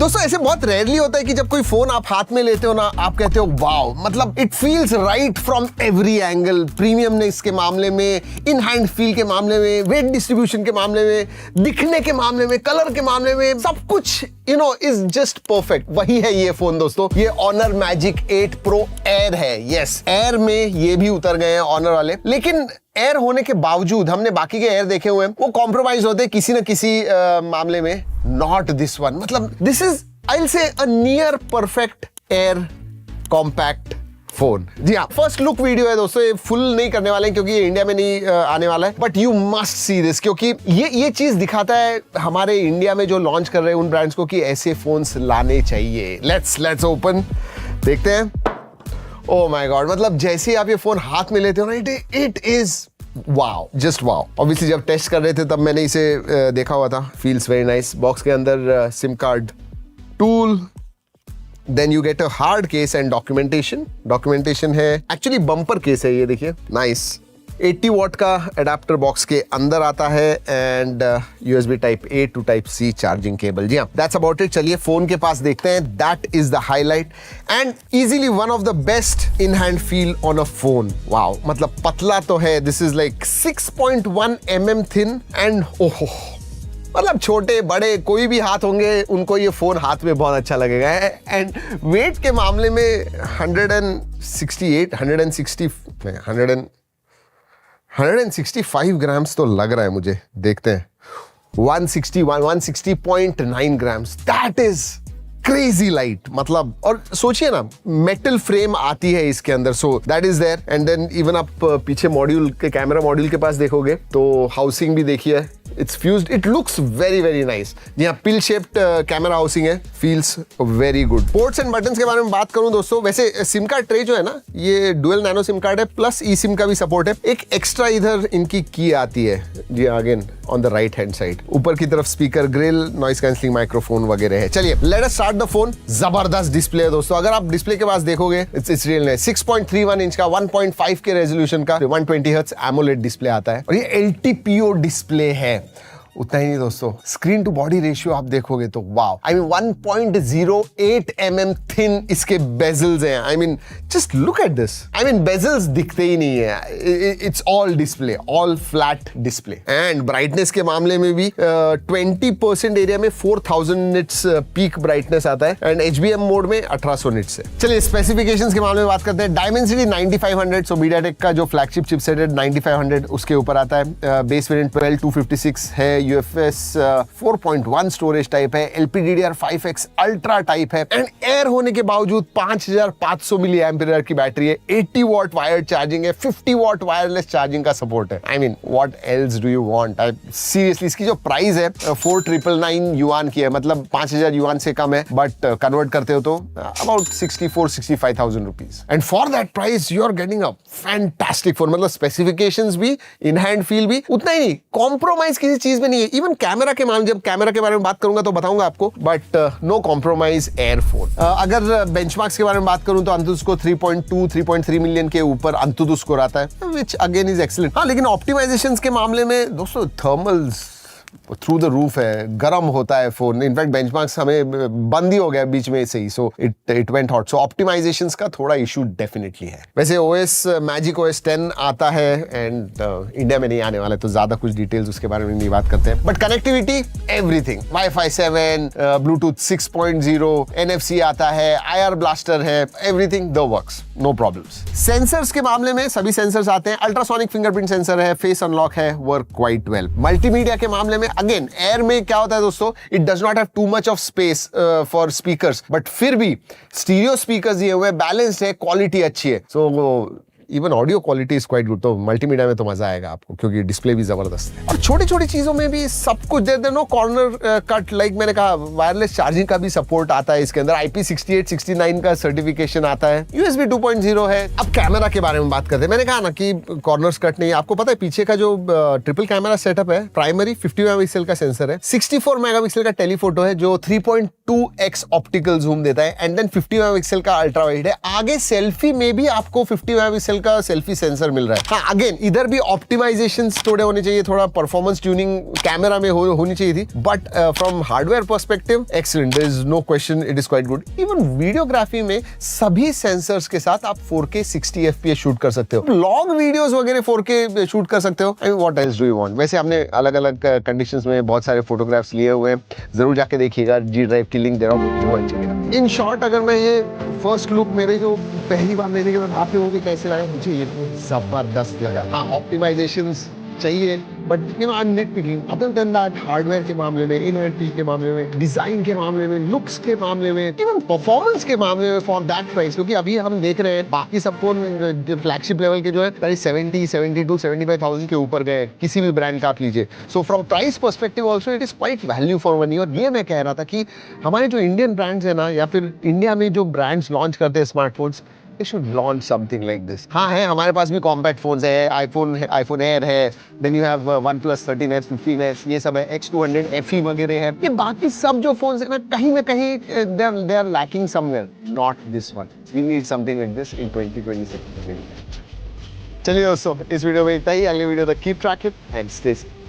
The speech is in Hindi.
दोस्तों ऐसे बहुत रेयरली होता है कि जब कोई फोन आप हाथ में लेते हो ना, आप कहते हो वाओ, मतलब it feels right from every angle. Premiumness के मामले में, इन हैंड फील के मामले में, वेट डिस्ट्रीब्यूशन के मामले में, दिखने के मामले में, कलर के मामले में, सब कुछ इज जस्ट परफेक्ट। वही है ये फोन दोस्तों, ये Honor Magic 8 Pro Air है। यस, एयर में ये भी उतर गए हैं Honor वाले, लेकिन एयर होने के बावजूद हमने बाकी के एयर देखे हुए हैं, वो कॉम्प्रोमाइज होते हैं किसी न किसी मामले में। नॉट दिस वन, मतलब this is I will say a near perfect air compact phone. जी हाँ, फर्स्ट लुक वीडियो है दोस्तों, ये फुल नहीं करने वाले हैं क्योंकि ये इंडिया में नहीं आने वाला है, but you must see this, क्योंकि ये चीज दिखाता है हमारे इंडिया में जो लॉन्च कर रहे हैं उन ब्रांड्स को कि ऐसे फोन्स लाने चाहिए। लेट्स ओपन, देखते हैं। ओह माय गॉड, मतलब जैसे ही आप ये फोन हाथ में लेते हो ना, it is wow, just wow. Obviously जब टेस्ट कर रहे थे तब मैंने इसे देखा हुआ था। Feels very nice. बॉक्स के अंदर SIM card tool, then you get a hard case and documentation है। एक्चुअली बम्पर केस है ये, देखिए, नाइस। 80 वॉट का एडाप्टर बॉक्स के अंदर आता है and USB type A to type C charging cable. जी हाँ, दैट्स अबाउट इट। चलिए फोन के पास देखते हैं। That is the highlight and easily one of the best in hand feel on a phone. Wow, मतलब पतला तो है, this is like 6.1 mm thin and ओहो, मतलब छोटे बड़े कोई भी हाथ होंगे उनको ये फोन हाथ में बहुत अच्छा लगेगा। एंड वेट के मामले में 165 ग्राम्स तो लग रहा है मुझे, देखते हैं। 160.9 grams, that is crazy light. मतलब, और सोचिए ना, मेटल फ्रेम आती है इसके अंदर, so that is there. And then even आप पीछे मॉड्यूल के, कैमरा मॉड्यूल के पास देखोगे तो हाउसिंग भी देखिए, it's fused, it looks very very nice. जी हाँ, पिल शेप्ड कैमरा हाउसिंग है, feels very good. Ports and buttons के बारे में बात करूं दोस्तों, वैसे सिम कार्ड ट्रे जो है ना, ये डुअल नैनो सिम कार्ड है, प्लस ई सिम का भी सपोर्ट है। एक एक्स्ट्रा इधर इनकी की आती है, जी again on the right hand side. ऊपर की तरफ speaker grille, noise cancelling microphone वगैरह है। चलिए let us start the phone. जबरदस्त डिस्प्ले है दोस्तों, अगर आप डिस्प्ले के पास देखोगे, इट्स रियल नाइस। 6.31 इंच का 1.5 के रेजोल्यूशन का 120 हर्ट्ज एमोलेड डिस्प्ले आता है, और ये LTPO डिस्प्ले है। उतना ही नहीं दोस्तों, स्क्रीन टू बॉडी रेशियो आप देखोगे तो wow, I mean 1.08 mm thin इसके बेजल्स हैं। I mean just look at this, I mean bezels दिखते ही नहीं है, it's all display, all flat display. And brightness के मामले में भी 20% एरिया में 4000 निट्स पीक ब्राइटनेस आता है, एंड HBM मोड में 1800 निट्स है। चलिए स्पेसिफिकेशंस के मामले में बात करते हैं। डायमेंसिटी 9500, सो मीडियाटेक का जो फ्लैगशिप चिपसेट है 9500 उसके ऊपर आता है। बेस वेरिएंट 12256 है, UFS 4.1 स्टोरेज टाइप है, LPDDR5X अल्ट्रा टाइप है, एंड एयर होने के बावजूद 5500 मिली एम्पियर की बैटरी है, 80 वॉट वायर्ड चार्जिंग है, 50 वॉट वायरलेस चार्जिंग का सपोर्ट है। I mean what else do you want? Seriously इसकी जो प्राइस है 4999 युआन की है, मतलब 5000 युआन से कम है, बट कन्वर्ट करते हो तो about 64-65,000 rupees. And for that price you are getting a fantastic phone. मतलब स्पेसिफिकेशंस भी, इन हैंड फील भी, उतना ही नहीं, कॉम्प्रोमाइज किसी चीज में नहीं है। इवन कैमरा के मामले, जब कैमरा के बारे में बात करूंगा तो बताऊंगा आपको, बट नो कॉम्प्रोमाइज एयरफोन। अगर बेंचमार्क्स के बारे में बात करूं तो अंतुदुस को 3.2-3.3 मिलियन के ऊपर अंतुदुस स्कोर आता है, विच अगेन इज एक्सीलेंट। हाँ, लेकिन ऑप्टिमाइजेशंस के मामले में दोस्तों थर्मल्स थ्रू द रूफ है, गर्म होता है फोन। इनफैक्ट बेंचमार्क्स हमें बंद ही हो गया बीच में से ही, so it went hot. So optimisations का थोड़ा इशू डेफिनेटली है। वैसे OS मैजिक OS 10 आता है एंड इंडिया में नहीं आने वाला है, तो ज्यादा कुछ डिटेल्स उसके बारे में नहीं बात करते हैं। But connectivity everything, Wi-Fi 7, Bluetooth 6.0, NFC आता है, IR ब्लास्टर है, everything the works, no problems. Sensors के मामले में सभी सेंसर्स आते हैं, अल्ट्रासोनिक फिंगरप्रिंट सेंसर है, फेस अनलॉक है, वर्क क्वाइट वेल। मल्टीमीडिया के मामले में अगेन एयर में क्या होता है दोस्तों, it does not have too much of space for speakers, but फिर भी स्टीरियो स्पीकर्स दिए हुए, बैलेंस्ड है, क्वालिटी अच्छी है, so even audio quality is quite good. तो मल्टीमीडिया में तो मजा आएगा आपको, क्योंकि डिस्प्ले भी जबरदस्त है, और छोटी छोटी चीजों में भी सब कुछ दे दे। नो कॉर्नर कट, लाइक मैंने कहा, वायरलेस चार्जिंग का भी सपोर्ट आता है इसके अंदर, IP68-69 का सर्टिफिकेशन आता है, USB 2.0 है। अब कैमरा के बारे में बात करते हैं। मैंने कहा ना कि कॉर्नर्स कट नहीं, आपको पता है पीछे का जो ट्रिपल कैमरा सेटअप है, प्राइमरी 50 मेगापिक्सल का सेंसर है, 64 मेगापिक्सल का टेलीफोटो है जो 3.2x ऑप्टिकल जूम देता है, एंड देन 50 मेगापिक्सल का अल्ट्रा वाइड है। आगे सेल्फी में भी आपको 50 मेगापिक्सल मेगापिक्सल का सेल्फी सेंसर मिल रहा है। हाँ, अगेन इधर भी ऑप्टिमाइजेशन थोड़े होने चाहिए, थोड़ा परफॉर्मेंस ट्यूनिंग कैमरा में होनी चाहिए थी, but from hardware perspective excellent, there is no question, it is quite good. Even videography में सभी सेंसर्स के साथ आप 4K 60 FPS शूट कर सकते हो, लॉन्ग वीडियोस वगैरह 4K शूट कर सकते हो। I mean what else do you want. वैसे हमने अलग अलग कंडीशंस में बहुत सारे फोटोग्राफ्स लिए हुए हैं, जरूर जाके देखिएगा, G ड्राइव की लिंक दे रहा हूँ। इन शॉर्ट अगर मैं ये फर्स्ट लुक मेरे जो पहली बार लेने के बाद आप लोगों को कैसे लगा, मुझे ये जबरदस्त लगा। हाँ, ऑप्टिमाइजेशंस चाहिए, but you know I am nitpicking. Other than that, hardware के मामले में, इनोवेटिव के मामले में, डिजाइन के मामले में, लुक्स के मामले में, इवन परफॉर्मेंस के मामले में फॉर दैट प्राइस, क्योंकि अभी हम देख रहे हैं बाकी सब फोन फ्लैगशिप लेवल के जो है 70, 72, 75,000 के ऊपर गए, किसी भी ब्रांड का आप लीजिए। So from price perspective also it is quite value for money. और ये मैं कह रहा था कि हमारे जो इंडियन ब्रांड्स है ना, या फिर इंडिया में जो ब्रांड्स लॉन्च करते हैं smartphones, they should launch something like this. हाँ है, हमारे पास भी कॉम्पैक्ट फोन्स है, आईफोन एयर है, then you have OnePlus 13s, 15s, ये सब है, X200 FE वगैरह है। ये बाकी सब जो फोन्स है ना, कहीं ना कहीं they are lacking somewhere, not this one. We need something like this in 2026. चलिए दोस्तों, इस वीडियो में इतना ही। अगले वीडियो तक keep track it and stay safe.